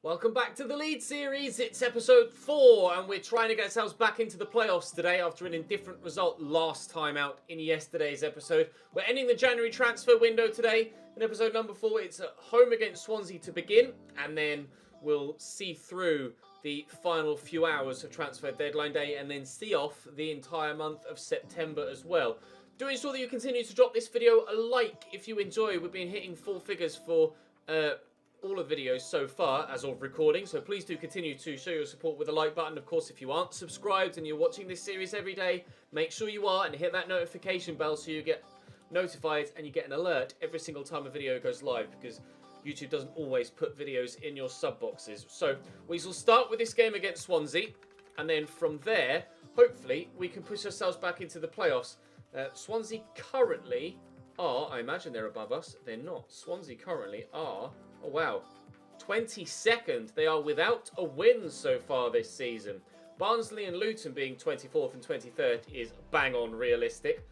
Welcome back to the Leeds series. It's episode 4 and we're trying to get ourselves back into the playoffs today after an indifferent result last time out in yesterday's episode. We're ending the January transfer window today. In episode number 4, it's at home against Swansea to begin, and then we'll see through the final few hours of transfer deadline day and then see off the entire month of September as well. Do ensure that you continue to drop this video a like if you enjoy. We've been hitting 4 figures for all of the videos so far as of recording, so please do continue to show your support with a like button. Of course, if you aren't subscribed and you're watching this series every day, make sure you are and hit that notification bell so you get notified and you get an alert every single time a video goes live, because YouTube doesn't always put videos in your sub boxes. So we shall start with this game against Swansea, and then from there hopefully we can push ourselves back into the playoffs. Swansea currently are, I imagine they're above us. They're not. Swansea currently are, oh wow, 22nd. They are without a win so far this season. Barnsley and Luton being 24th and 23rd is bang on realistic.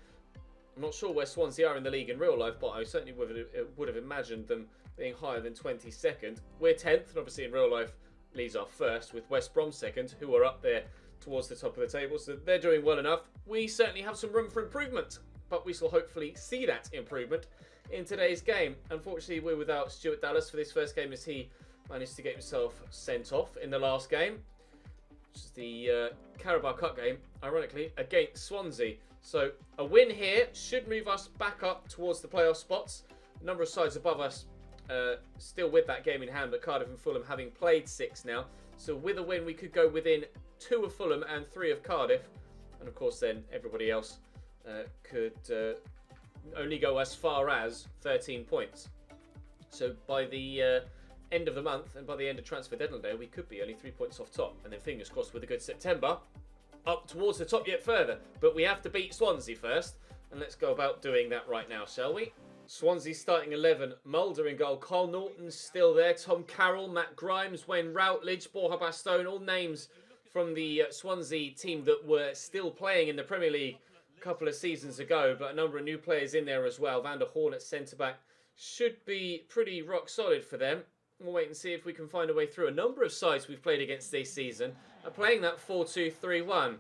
I'm not sure where Swansea are in the league in real life, but I certainly would have imagined them being higher than 22nd. We're 10th, and obviously in real life, Leeds are first, with West Brom second, who are up there towards the top of the table, so they're doing well enough. We certainly have some room for improvement, but we shall hopefully see that improvement in today's game. Unfortunately, we're without Stuart Dallas for this first game, as he managed to get himself sent off in the last game, which is the Carabao Cup game, ironically, against Swansea. So a win here should move us back up towards the playoff spots. A number of sides above us still with that game in hand, but Cardiff and Fulham having played 6 now. So with a win, we could go within 2 of Fulham and 3 of Cardiff. And of course then everybody else could only go as far as 13 points. So by the end of the month and by the end of transfer deadline day, we could be only 3 points off top. And then fingers crossed with a good September, up towards the top yet further. But we have to beat Swansea first, and let's go about doing that right now, shall we? Swansea starting 11, Mulder in goal, Cole Norton's still there, Tom Carroll, Matt Grimes, Wayne Routledge, Borja Bastone, all names from the Swansea team that were still playing in the Premier League a couple of seasons ago, but a number of new players in there as well. Van der Horn at centre-back should be pretty rock solid for them. We'll wait and see if we can find a way through. A number of sides we've played against this season are playing that 4-2-3-1.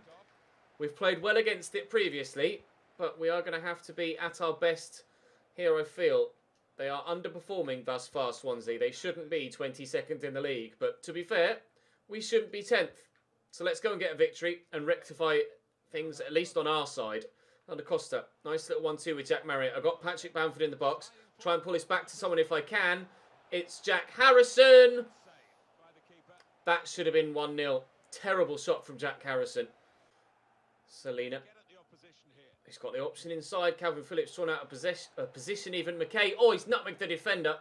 We've played well against it previously, but we are going to have to be at our best here, I feel. They are underperforming thus far, Swansea. They shouldn't be 22nd in the league, but to be fair, we shouldn't be 10th. So let's go and get a victory and rectify things, at least on our side. Under Costa, nice little 1-2 with Jack Marriott. I've got Patrick Bamford in the box. Try and pull this back to someone if I can. It's Jack Harrison. That should have been 1-0. Terrible shot from Jack Harrison. Selena. He's got the option inside. Calvin Phillips drawn out of position even. McKay. Oh, he's nutmegged the defender.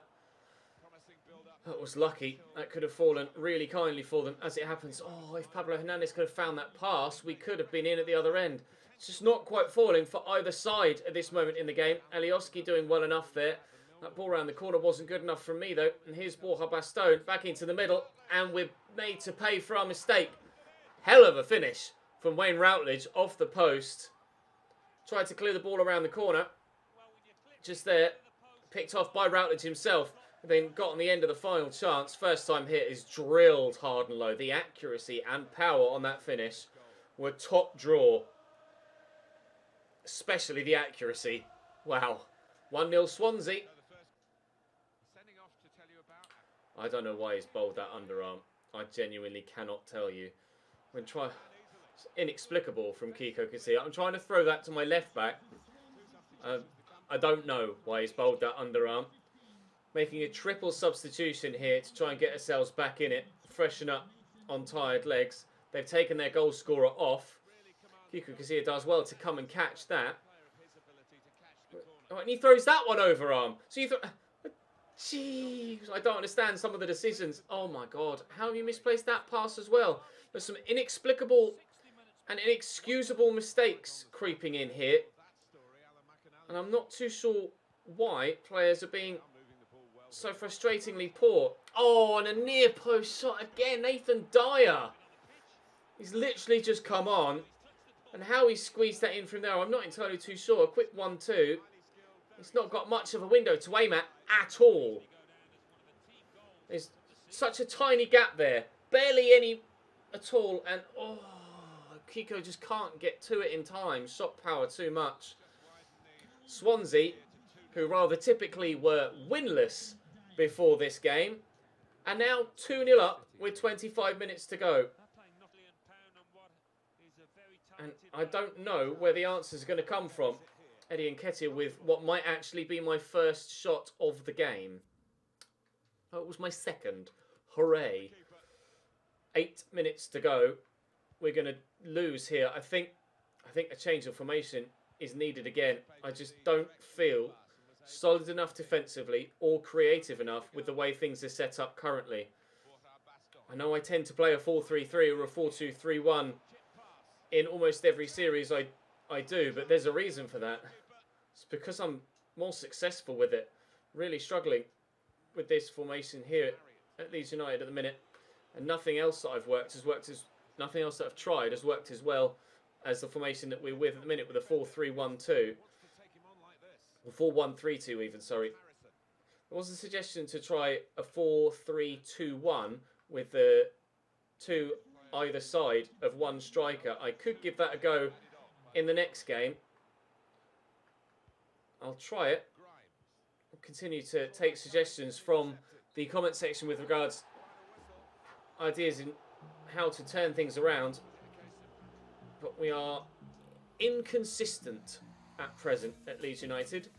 That was lucky. That could have fallen really kindly for them as it happens. Oh, if Pablo Hernandez could have found that pass, we could have been in at the other end. It's just not quite falling for either side at this moment in the game. Alioski doing well enough there. That ball around the corner wasn't good enough from me though. And here's Borja Bastone back into the middle. And we're made to pay for our mistake. Hell of a finish from Wayne Routledge off the post. Tried to clear the ball around the corner. Just there. Picked off by Routledge himself. And then got on the end of the final chance. First time hit is drilled hard and low. The accuracy and power on that finish were top draw. Especially the accuracy. Wow. 1-0 Swansea. I don't know why he's bowled that underarm. I genuinely cannot tell you. It's inexplicable from Kiko Casilla. I'm trying to throw that to my left back. I don't know why he's bowled that underarm. Making a triple substitution here to try and get ourselves back in it. Freshen up on tired legs. They've taken their goal scorer off. Kiko Casilla does well to come and catch that. Oh, and he throws that one overarm. So you thought... Jeez, I don't understand some of the decisions. Oh my God, how have you misplaced that pass as well? There's some inexplicable and inexcusable mistakes creeping in here. And I'm not too sure why players are being so frustratingly poor. Oh, and a near post shot again, Nathan Dyer. He's literally just come on. And how he squeezed that in from there, I'm not entirely too sure. A quick 1-2. He's not got much of a window to aim at all. He's such a tiny gap there. Barely any at all. And, oh, Kiko just can't get to it in time. Shot power too much. Swansea, who rather typically were winless before this game, are now 2-0 up with 25 minutes to go. And I don't know where the answers are going to come from. Eddie Nketiah with what might actually be my first shot of the game. Oh, it was my second. Hooray. 8 minutes to go. We're going to lose here. I think a change of formation is needed again. I just don't feel solid enough defensively or creative enough with the way things are set up currently. I know I tend to play a 4-3-3 or a 4-2-3-1 in almost every series I do, but there's a reason for that. It's because I'm more successful with it. Really struggling with this formation here at Leeds United at the minute. And nothing else that I've worked has worked as... Nothing else that I've tried has worked as well as the formation that we're with at the minute with a 4-3-1-2. Or 4-1-3-2 even, sorry. There was a suggestion to try a 4-3-2-1 with the two either side of one striker. I could give that a go in the next game. I'll try it. I'll continue to take suggestions from the comment section with regards ideas in how to turn things around. But we are inconsistent at present at Leeds United.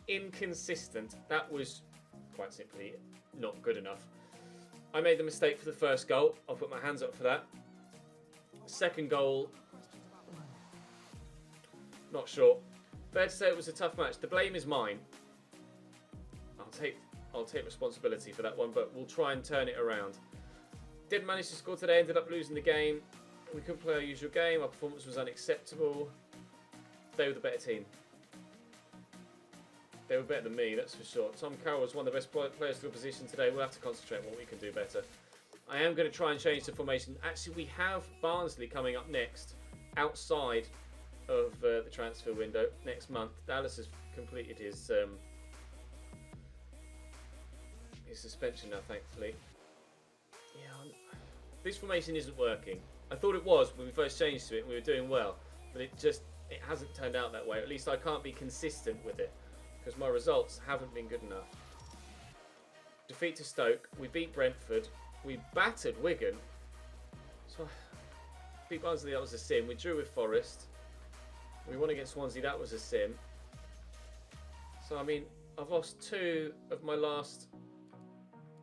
Inconsistent. That was quite simply not good enough. I made the mistake for the first goal. I'll put my hands up for that. Second goal, not sure. Fair to say it was a tough match. The blame is mine. I'll take responsibility for that one, but we'll try and turn it around. Didn't manage to score today. Ended up losing the game. We couldn't play our usual game. Our performance was unacceptable. They were the better team. They were better than me, that's for sure. Tom Carroll was one of the best players to the position today. We'll have to concentrate on what we can do better. I am going to try and change the formation. Actually, we have Barnsley coming up next, outside of the transfer window next month. Dallas has completed his suspension now, thankfully. Yeah, this formation isn't working. I thought it was when we first changed to it and we were doing well, but it hasn't turned out that way. At least I can't be consistent with it because my results haven't been good enough. Defeat to Stoke. We beat Brentford. We battered Wigan. So beat Barnsley, that was a sin. We drew with Forest. We won against Swansea, that was a sin. So I mean, I've lost two of my last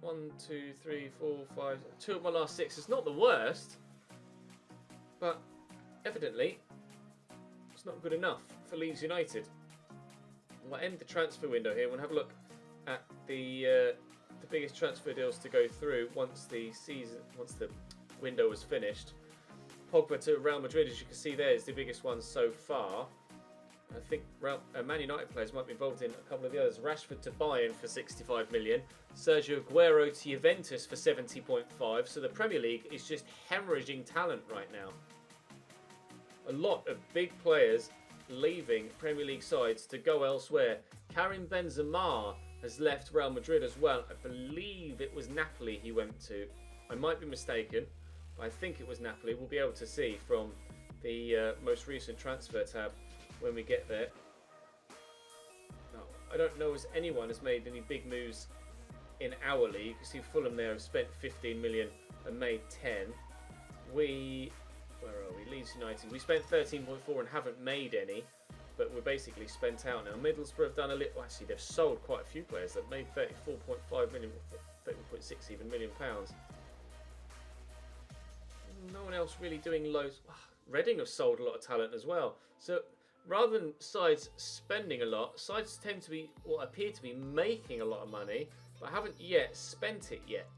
2 of my last 6. It's not the worst, but evidently it's not good enough for Leeds United. We'll end the transfer window here. We'll have a look at the biggest transfer deals to go through once the window was finished. Pogba to Real Madrid, as you can see there, is the biggest one so far. I think Man United players might be involved in a couple of the others. Rashford to Bayern for 65 million. Sergio Aguero to Juventus for 70.5. So the Premier League is just hemorrhaging talent right now. A lot of big players leaving Premier League sides to go elsewhere. Karim Benzema has left Real Madrid as well. I believe it was Napoli he went to. I might be mistaken, but I think it was Napoli. We'll be able to see from the most recent transfer tab when we get there. No, I don't know as anyone has made any big moves in our league. You see Fulham there have spent 15 million and made 10. Where are we? Leeds United. We spent 13.4 and haven't made any, but we're basically spent out now. Middlesbrough have done a little. Actually, they've sold quite a few players. They've made 34.5 million, 30.6 even million pounds. No one else really doing loads. Reading have sold a lot of talent as well. So rather than sides spending a lot, sides tend to be, or appear to be, making a lot of money, but haven't yet spent it yet.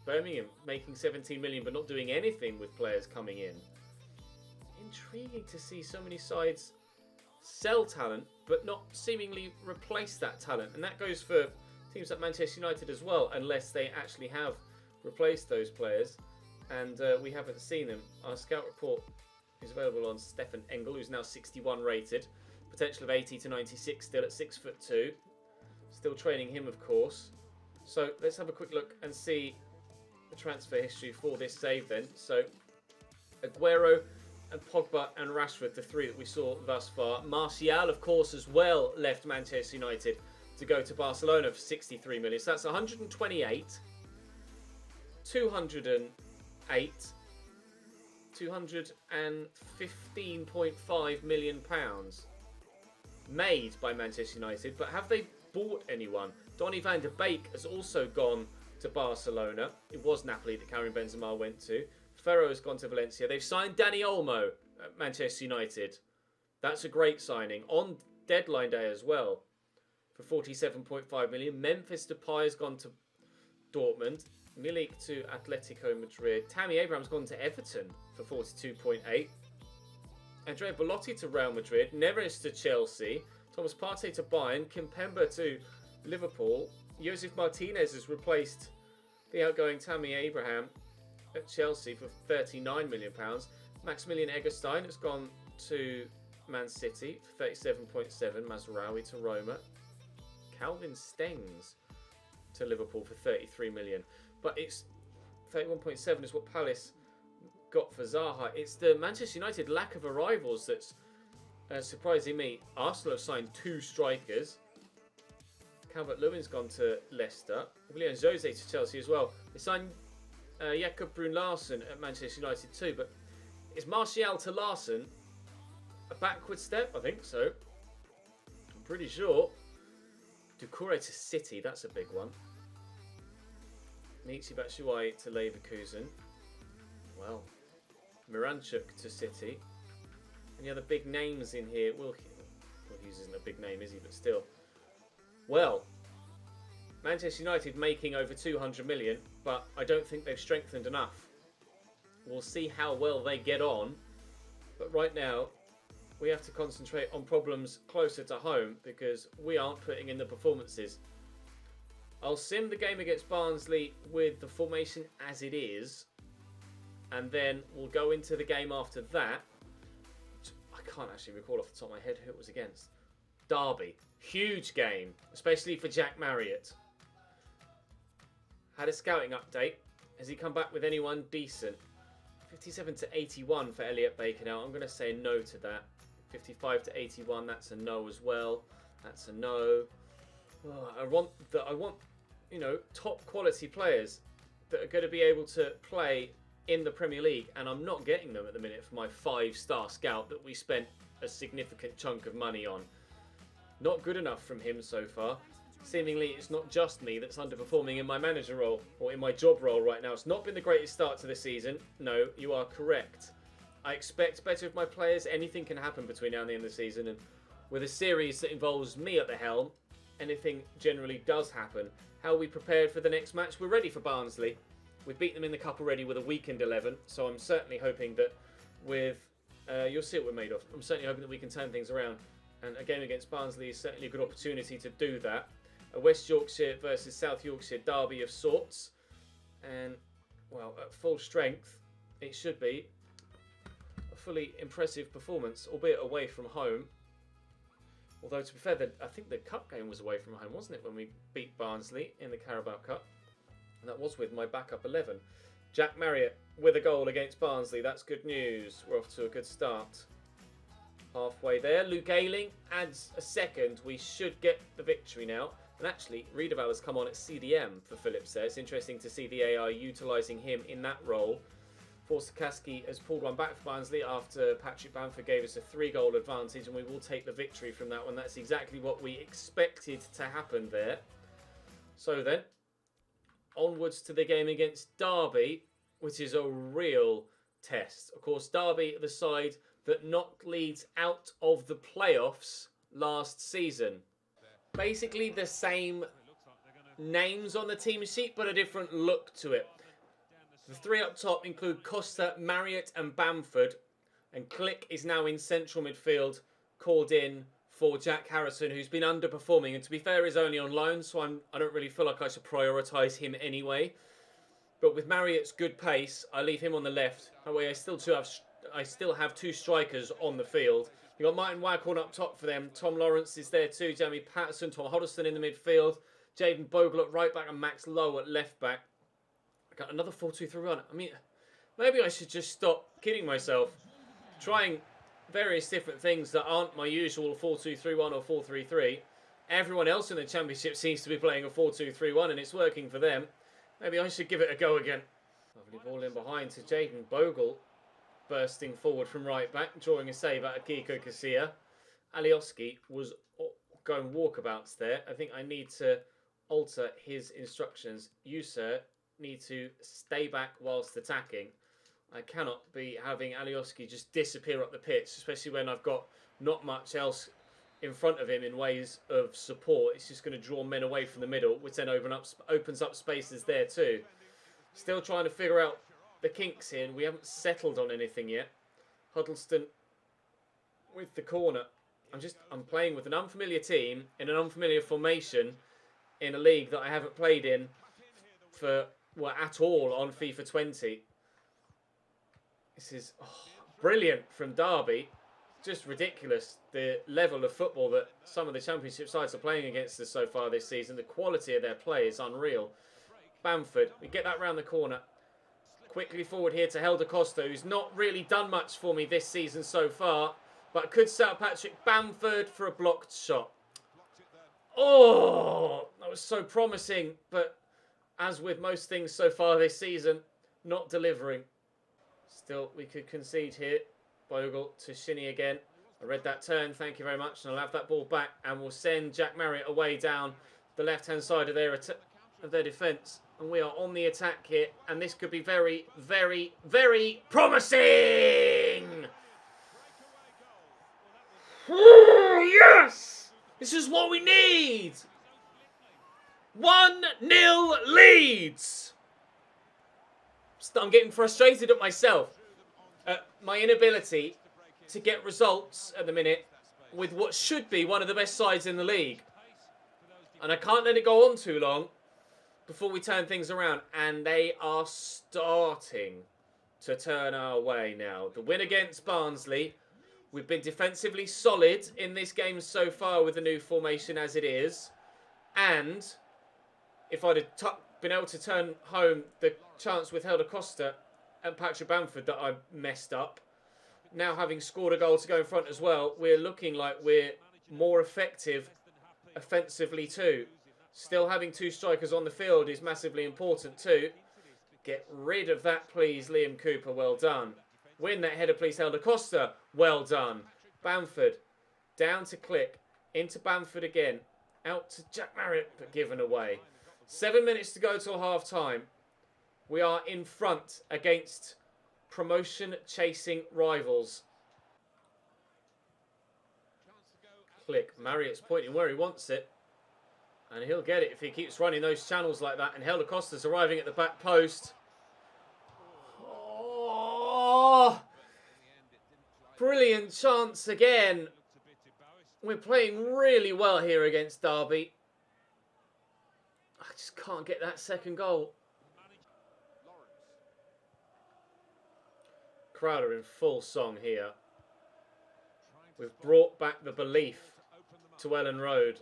Birmingham making 17 million but not doing anything with players coming in. Intriguing to see so many sides sell talent but not seemingly replace that talent. And that goes for teams like Manchester United as well, unless they actually have replaced those players. And we haven't seen them. Our scout report is available on Stefan Engel, who's now 61 rated. Potential of 80 to 96 still at 6'2". Still training him, of course. So let's have a quick look and see the transfer history for this save then. So Aguero and Pogba and Rashford, the three that we saw thus far. Martial, of course, as well, left Manchester United to go to Barcelona for 63 million. So that's 128, 208, 215.5 million pounds made by Manchester United. But have they bought anyone? Donny van de Beek has also gone to Barcelona. It was Napoli that Karim Benzema went to. Ferro has gone to Valencia. They've signed Dani Olmo at Manchester United. That's a great signing. On deadline day as well for 47.5 million. Memphis Depay has gone to Dortmund. Milik to Atletico Madrid. Tammy Abraham's gone to Everton for 42.8. Andrea Belotti to Real Madrid. Neves to Chelsea. Thomas Partey to Bayern. Kimpembe to Liverpool. Josef Martinez has replaced the outgoing Tammy Abraham at Chelsea for £39 million. Maximilian Eggestein has gone to Man City for 37.7. Mazraoui to Roma. Calvin Stengs to Liverpool for 33 million. But it's 31.7 is what Palace got for Zaha. It's the Manchester United lack of arrivals that's surprising me. Arsenal have signed 2 strikers. Calvert-Lewin's gone to Leicester. Willian Jose to Chelsea as well. They signed Jakob Brun-Larsen at Manchester United too. But is Martial to Larsen a backward step? I think so. I'm pretty sure. Doucouré to City, that's a big one. Michy Batshuayi to Leverkusen. Well, Miranchuk to City. Any other big names in here? Will Hughes isn't a big name, is he? But still. Well, Manchester United making over 200 million, but I don't think they've strengthened enough. We'll see how well they get on. But right now, we have to concentrate on problems closer to home because we aren't putting in the performances. I'll sim the game against Barnsley with the formation as it is, and then we'll go into the game after that. I can't actually recall off the top of my head who it was against. Derby. Huge game, especially for Jack Marriott. Had a scouting update. Has he come back with anyone decent? 57 to 81 for Elliot Baker now. I'm going to say no to that. 55 to 81, that's a no as well. That's a no. Oh, I want you know, top quality players that are going to be able to play in the Premier League, and I'm not getting them at the minute for my 5-star scout that we spent a significant chunk of money on. Not good enough from him so far. Seemingly it's not just me that's underperforming in my manager role or in my job role right now. It's not been the greatest start to the season. No, you are correct. I expect better of my players. Anything can happen between now and the end of the season, and with a series that involves me at the helm, anything generally does happen. How are we prepared for the next match? We're ready for Barnsley. We've beaten them in the cup already with a weakened 11, so I'm certainly hoping that with... you'll see what we're made of. I'm certainly hoping that we can turn things around, and a game against Barnsley is certainly a good opportunity to do that. A West Yorkshire versus South Yorkshire derby of sorts, and, well, at full strength, it should be a fully impressive performance, albeit away from home. Although, to be fair, I think the cup game was away from home, wasn't it, when we beat Barnsley in the Carabao Cup? And that was with my backup 11. Jack Marriott with a goal against Barnsley. That's good news. We're off to a good start. Halfway there. Luke Ayling adds a second. We should get the victory now. And actually, Riedewald has come on at CDM for Phillips there. It's interesting to see the AI utilising him in that role. Forsakaski has pulled one back for Barnsley after Patrick Bamford gave us a 3-goal advantage, and we will take the victory from that one. That's exactly what we expected to happen there. So then, onwards to the game against Derby, which is a real test. Of course, Derby are the side that knocked Leeds out of the playoffs last season. Basically the same names on the team sheet, but a different look to it. The 3 up top include Costa, Marriott and Bamford. And Click is now in central midfield, called in for Jack Harrison, who's been underperforming. And to be fair, is only on loan, so I don't really feel like I should prioritise him anyway. But with Marriott's good pace, I leave him on the left. That way I still have 2 strikers on the field. You've got Martin Waghorn up top for them. Tom Lawrence is there too. Jamie Patterson, Tom Hoddeston in the midfield. Jaden Bogle at right back and Max Lowe at left back. I got another 4-2-3-1. I mean, maybe I should just stop kidding myself. Trying various different things that aren't my usual 4-2-3-1 or 4-3-3. Everyone else in the Championship seems to be playing a 4-2-3-1 and it's working for them. Maybe I should give it a go again. Lovely ball in behind to Jaden Bogle. Bursting forward from right back, drawing a save out of Kiko Casilla. Alioski was going walkabouts there. I think I need to alter his instructions. You, sir, need to stay back whilst attacking. I cannot be having Alioski just disappear up the pitch, especially when I've got not much else in front of him in ways of support. It's just going to draw men away from the middle, which then opens up spaces there too. Still trying to figure out the kinks here, and we haven't settled on anything yet. Huddleston with the corner. I'm playing with an unfamiliar team in an unfamiliar formation in a league that I haven't played in for, well, at all on FIFA 20. This is brilliant from Derby. Just ridiculous, the level of football that some of the Championship sides are playing against us so far this season. The quality of their play is unreal. Bamford, we get that round the corner. Quickly forward here to Helder Costa, who's not really done much for me this season so far, but could set up Patrick Bamford for a blocked shot. Oh, that was so promising, but as with most things so far this season, not delivering. Still, we could concede here. Bogle to Shinnie again. I read that turn, thank you very much, and I'll have that ball back, and we'll send Jack Marriott away down the left-hand side of their defence. And we are on the attack here, and this could be very, very, very promising! Oh, yes! This is what we need! 1-0 Leeds! I'm getting frustrated at myself. At my inability to get results at the minute with what should be one of the best sides in the league. And I can't let it go on too long before we turn things around. And they are starting to turn our way now. The win against Barnsley. We've been defensively solid in this game so far with the new formation as it is. And if I'd have been able to turn home the chance with Helder Costa and Patrick Bamford that I messed up, now having scored a goal to go in front as well, we're looking like we're more effective offensively too. Still having two strikers on the field is massively important too. Get rid of that, please, Liam Cooper. Well done. Win that header, please, Helder Costa. Well done. Bamford. Down to Click. Into Bamford again. Out to Jack Marriott, but given away. 7 minutes to go till half-time. We are in front against promotion-chasing rivals. Click. Marriott's pointing where he wants it. And he'll get it if he keeps running those channels like that. And Helder Costa's arriving at the back post. Oh! Brilliant chance again. We're playing really well here against Derby. I just can't get that second goal. Crowd are in full song here. We've brought back the belief to Ellen Road.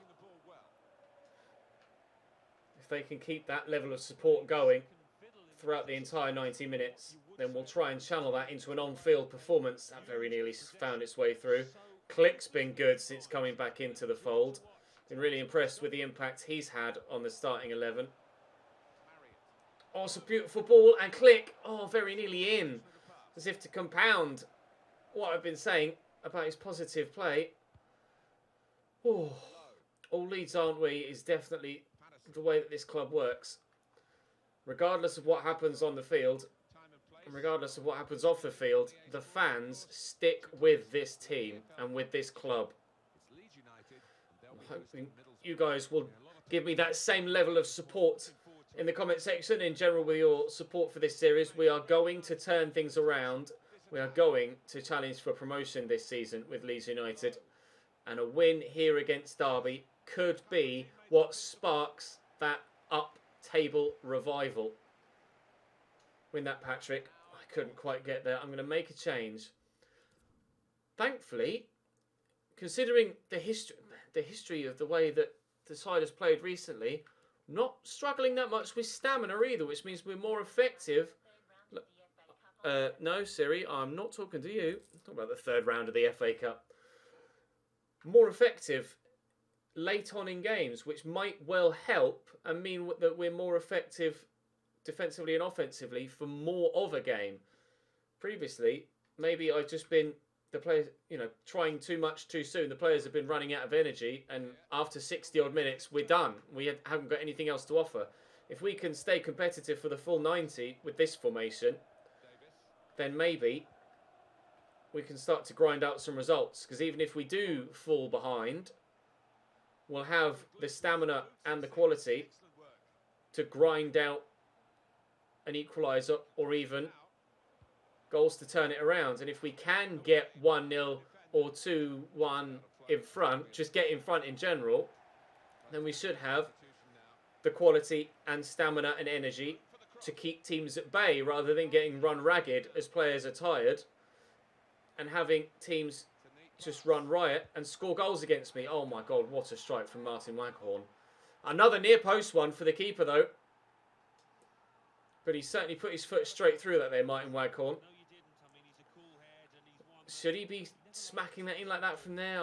If they can keep that level of support going throughout the entire 90 minutes, then we'll try and channel that into an on-field performance. That very nearly found its way through. Click's been good since coming back into the fold. Been really impressed with the impact he's had on the starting 11. Oh, it's a beautiful ball, and Click, oh, very nearly in. As if to compound what I've been saying about his positive play. Oh, all Leeds, aren't we, is definitely the way that this club works. Regardless of what happens on the field, and regardless of what happens off the field, the fans stick with this team and with this club. I'm hoping you guys will give me that same level of support in the comment section in general with your support for this series. We are going to turn things around. We are going to challenge for promotion this season with Leeds United. And a win here against Derby could be what sparks that up-table revival. Win that, Patrick. I couldn't quite get there. I'm going to make a change. Thankfully, considering the history of the way that the side has played recently, Not struggling that much with stamina either, which means we're more effective. No, Siri, I'm not talking to you. I'm talking about the third round of the FA Cup. More effective late on in games, which might well help and mean that we're more effective defensively and offensively for more of a game. Previously, maybe I've just been the players, trying too much too soon. The players have been running out of energy, and after 60 odd minutes, we're done. We haven't got anything else to offer. If we can stay competitive for the full 90 with this formation, then maybe we can start to grind out some results. Because even if we do fall behind, we'll have the stamina and the quality to grind out an equaliser or even goals to turn it around. And if we can get 1-0 or 2-1 in front, just get in front in general, then we should have the quality and stamina and energy to keep teams at bay rather than getting run ragged as players are tired and having teams just run riot and score goals against me. Oh my God, what a strike from Martin Waghorn. Another near post one for the keeper though. But he certainly put his foot straight through that there, Martin Waghorn. Should he be smacking that in like that from there?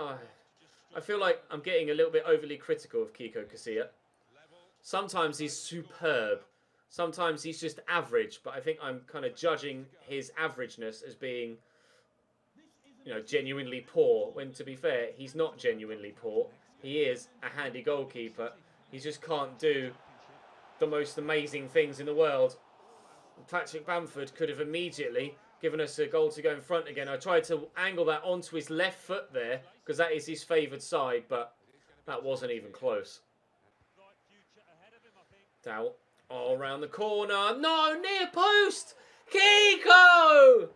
I feel like I'm getting a little bit overly critical of Kiko Casilla. Sometimes he's superb. Sometimes he's just average. But I think I'm kind of judging his averageness as being, genuinely poor. When, to be fair, he's not genuinely poor. He is a handy goalkeeper. He just can't do the most amazing things in the world. Patrick Bamford could have immediately given us a goal to go in front again. I tried to angle that onto his left foot there because that is his favoured side, but that wasn't even close. Dow. Oh, around the corner. No, near post! Kiko!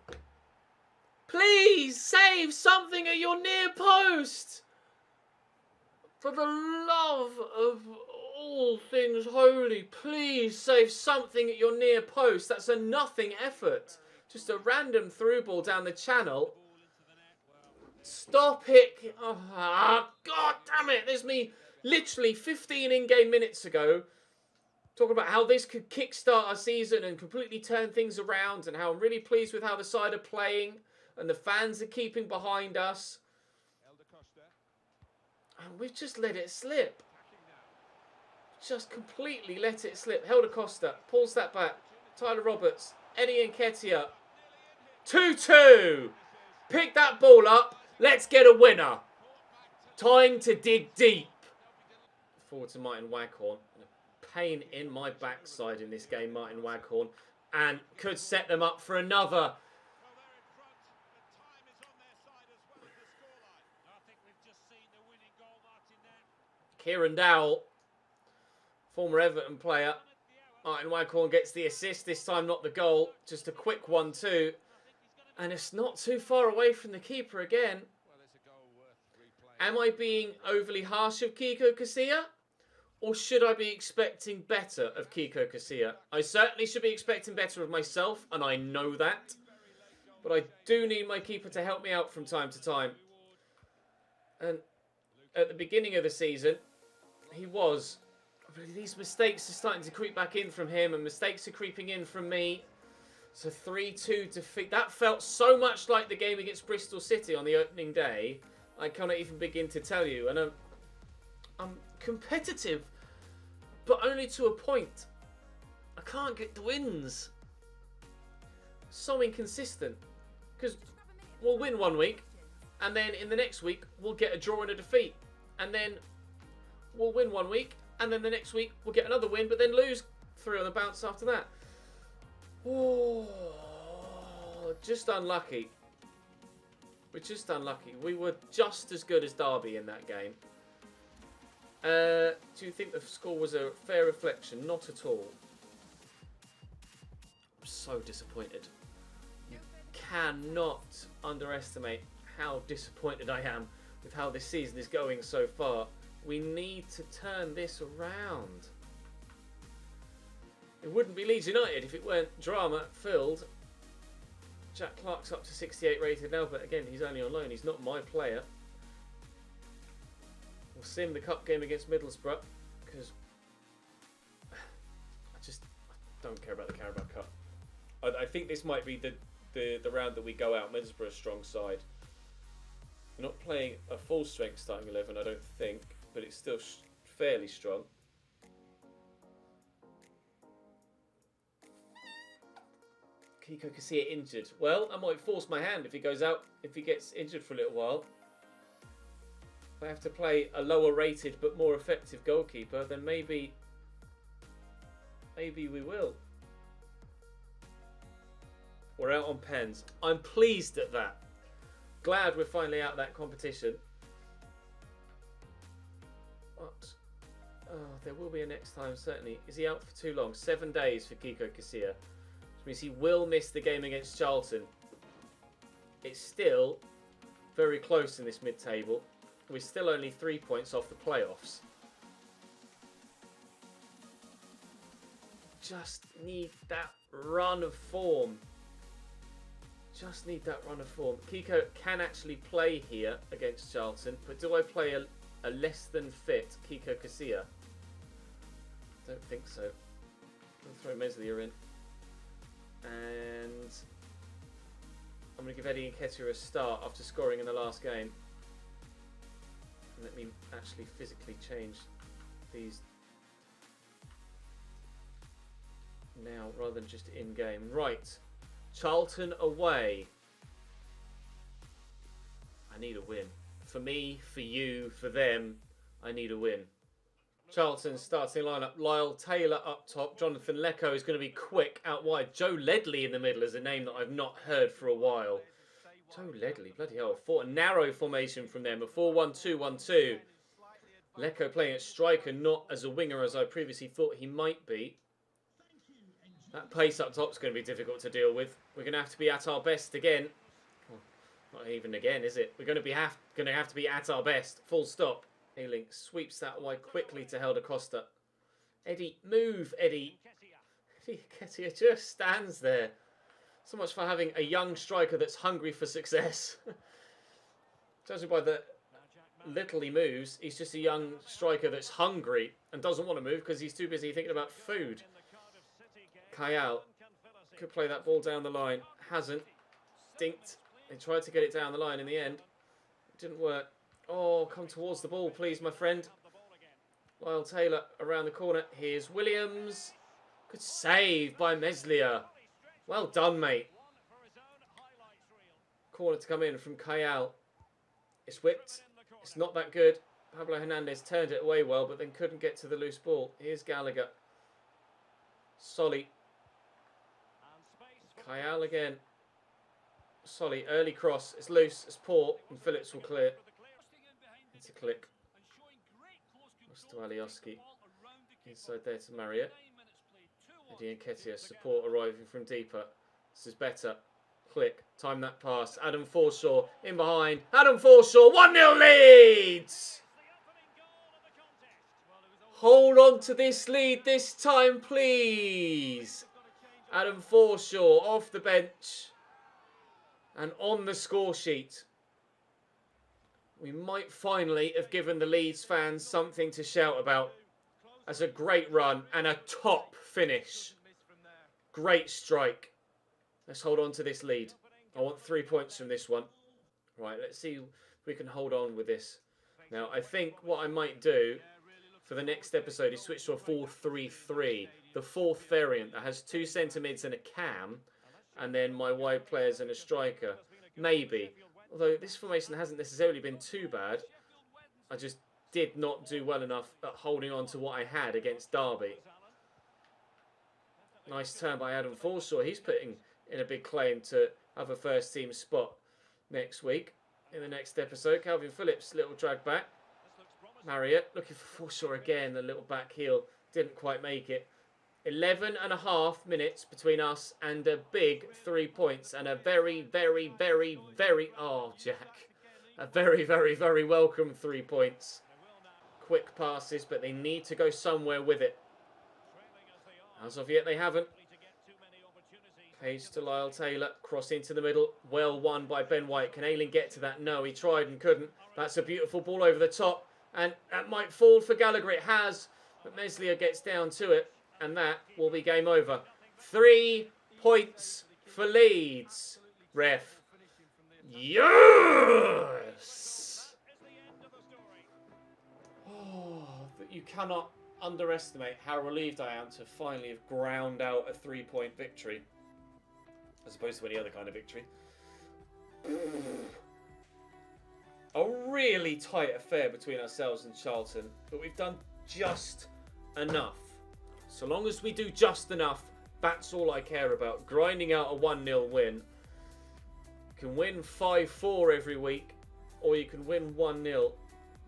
Please save something at your near post! For the love of all things holy, please save something at your near post. That's a nothing effort. Just a random through ball down the channel. Stop it. Oh, God damn it. There's me literally 15 in-game minutes ago talking about how this could kickstart our season and completely turn things around and how I'm really pleased with how the side are playing and the fans are keeping behind us. And we've just let it slip. Just completely let it slip. Helder Costa pulls that back. Tyler Roberts. Eddie Nketiah. 2-2. Pick that ball up. Let's get a winner. Time to dig deep. Forward to Martin Waghorn. Pain in my backside in this game, Martin Waghorn. And could set them up for another. Kieran Dowell, former Everton player. Martin Waghorn gets the assist, this time not the goal. Just a quick 1-2. And it's not too far away from the keeper again. Am I being overly harsh of Kiko Casilla? Or should I be expecting better of Kiko Casilla? I certainly should be expecting better of myself, and I know that. But I do need my keeper to help me out from time to time. And at the beginning of the season, he was. These mistakes are starting to creep back in from him, and mistakes are creeping in from me. So 3-2 defeat. That felt so much like the game against Bristol City on the opening day. I cannot even begin to tell you. And I'm competitive, but only to a point. I can't get the wins. So inconsistent. Because we'll win one week, and then in the next week, we'll get a draw and a defeat. And then we'll win one week, and then the next week, we'll get another win, but then lose 3 on the bounce after that. Oh, just unlucky. We're just unlucky. We were just as good as Derby in that game. Do you think the score was a fair reflection? Not at all. I'm so disappointed. You cannot underestimate how disappointed I am with how this season is going so far. We need to turn this around. It wouldn't be Leeds United if it weren't drama-filled. Jack Clark's up to 68 rated now, but again, he's only on loan. He's not my player. We'll sim the cup game against Middlesbrough, because Don't care about the Carabao Cup. I think this might be the round that we go out Middlesbrough strong side. We're not playing a full strength starting 11, I don't think, but it's still fairly strong. Kiko Casilla injured. Well, I might force my hand if he goes out, if he gets injured for a little while. If I have to play a lower rated but more effective goalkeeper, then maybe we will. We're out on pens. I'm pleased at that. Glad we're finally out of that competition. But there will be a next time, certainly. Is he out for too long? 7 days for Kiko Casilla. Which means he will miss the game against Charlton. It's still very close in this mid-table. We're still only 3 points off the playoffs. Just need that run of form. Just need that run of form. Kiko can actually play here against Charlton, but do I play a less than fit Kiko Casilla? Don't think so. I'll throw Meslier in. And I'm going to give Eddie Nketiah a start after scoring in the last game. And let me actually physically change these now rather than just in-game. Right. Charlton away. I need a win. For me, for you, for them, I need a win. Charlton's starting lineup. Lyle Taylor up top. Jonathan Lecco is going to be quick out wide. Joe Ledley in the middle is a name that I've not heard for a while. Joe Ledley, bloody hell. A narrow formation from them. A 4-1-2-1-2. Lecco playing at striker, not as a winger as I previously thought he might be. That pace up top is going to be difficult to deal with. We're going to have to be at our best again. Well, not even again, is it? We're going to have to be at our best. Full stop. Ayling sweeps that wide quickly to Helder Costa. Eddie, move, Eddie. Eddie Nketiah just stands there. So much for having a young striker that's hungry for success. Judging by the little he moves, he's just a young striker that's hungry and doesn't want to move because he's too busy thinking about food. Kayal could play that ball down the line. Hasn't. Dinked. They tried to get it down the line in the end. It didn't work. Oh, come towards the ball, please, my friend. Lyle Taylor around the corner. Here's Williams. Good save by Meslier. Well done, mate. Corner to come in from Kayal. It's whipped. It's not that good. Pablo Hernandez turned it away well, but then couldn't get to the loose ball. Here's Gallagher. Solly. Kayal again. Solly, early cross. It's loose. It's poor. And Phillips will clear. It's a click. To Alioski. Inside there to Marriott. Eddie Nketiah, support arriving from deeper. This is better. Click. Time that pass. Adam Forshaw in behind. Adam Forshaw. 1-0 Leeds! Hold on to this lead this time, please. Adam Forshaw off the bench. And on the score sheet. We might finally have given the Leeds fans something to shout about. As a great run and a top finish. Great strike. Let's hold on to this lead. I want 3 points from this one. Right, let's see if we can hold on with this. Now, I think what I might do for the next episode is switch to a 4-3-3. The fourth variant that has 2 centre mids and a cam. And then my wide players and a striker. Maybe. Although this formation hasn't necessarily been too bad. I just did not do well enough at holding on to what I had against Derby. Nice turn by Adam Forshaw. He's putting in a big claim to have a first team spot next week. In the next episode, Calvin Phillips, little drag back. Marriott looking for Forshaw again. The little back heel didn't quite make it. 11.5 minutes between us and a big 3 points and a very, very, very, very, oh, Jack. A very, very, very welcome 3 points. Quick passes, but they need to go somewhere with it. As of yet, they haven't. Page to Lyle Taylor. Cross into the middle. Well won by Ben White. Can Ayling get to that? No, he tried and couldn't. That's a beautiful ball over the top. And that might fall for Gallagher. It has. But Meslier gets down to it. And that will be game over. 3 points for Leeds. Ref. Yes! Oh, you cannot underestimate how relieved I am to finally have ground out a 3-point victory. As opposed to any other kind of victory. A really tight affair between ourselves and Charlton. But we've done just enough. So long as we do just enough, that's all I care about. Grinding out a 1-0 win. You can win 5-4 every week, or you can win 1-0.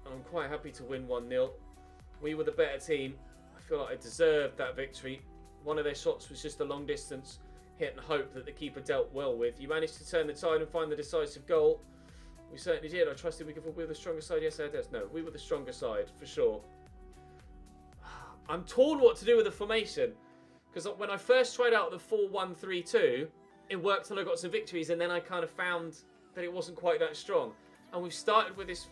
I'm quite happy to win 1-0. We were the better team. I feel like I deserved that victory. One of their shots was just a long distance hit and hope that the keeper dealt well with. You managed to turn the tide and find the decisive goal. We certainly did. I trusted we were the stronger side. Yes, I did. No, we were the stronger side, for sure. I'm torn what to do with the formation. Because when I first tried out the 4-1-3-2, it worked and I got some victories. And then I kind of found that it wasn't quite that strong. And we've started with this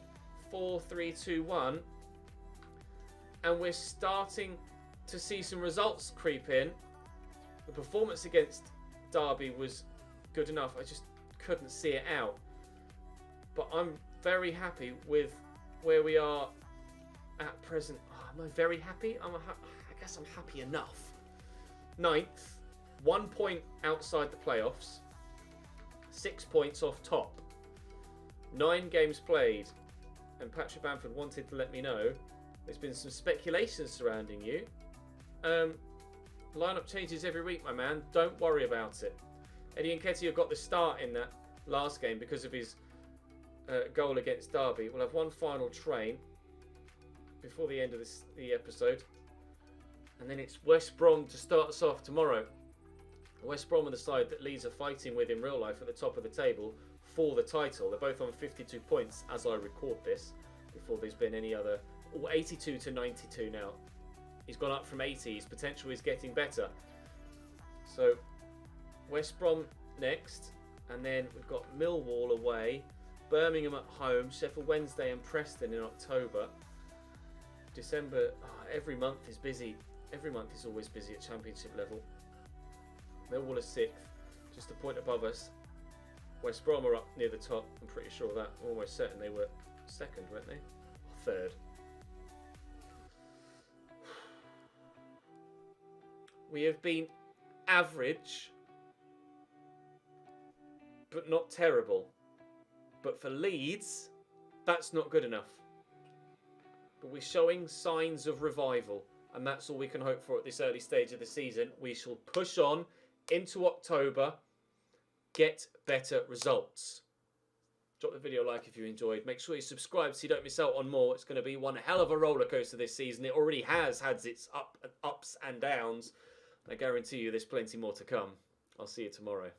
4-3-2-1. And we're starting to see some results creep in. The performance against Derby was good enough. I just couldn't see it out. But I'm very happy with where we are at present. Oh, am I very happy? I guess I'm happy enough. 9th, 1 point outside the playoffs, 6 points off top, 9 games played. And Patrick Bamford wanted to let me know there's been some speculation surrounding you. Lineup changes every week, my man. Don't worry about it. Eddie Nketiah got the start in that last game because of his goal against Derby. We'll have one final train before the end of the episode. And then it's West Brom to start us off tomorrow. West Brom are the side that Leeds are fighting with in real life at the top of the table for the title. They're both on 52 points as I record this, before there's been any other... 82 to 92 now. He's gone up from 80. His potential is getting better. So, West Brom next. And then we've got Millwall away. Birmingham at home. Sheffield Wednesday and Preston in October. December, every month is busy. Every month is always busy at Championship level. Millwall are 6th, just a point above us. West Brom are up near the top. I'm pretty sure of that. I'm almost certain they were 2nd, weren't they? Or 3rd. We have been average, but not terrible. But for Leeds, that's not good enough. But we're showing signs of revival, and that's all we can hope for at this early stage of the season. We shall push on into October, get better results. Drop the video a like if you enjoyed. Make sure you subscribe so you don't miss out on more. It's going to be one hell of a roller coaster this season. It already has had its ups and downs. I guarantee you there's plenty more to come. I'll see you tomorrow.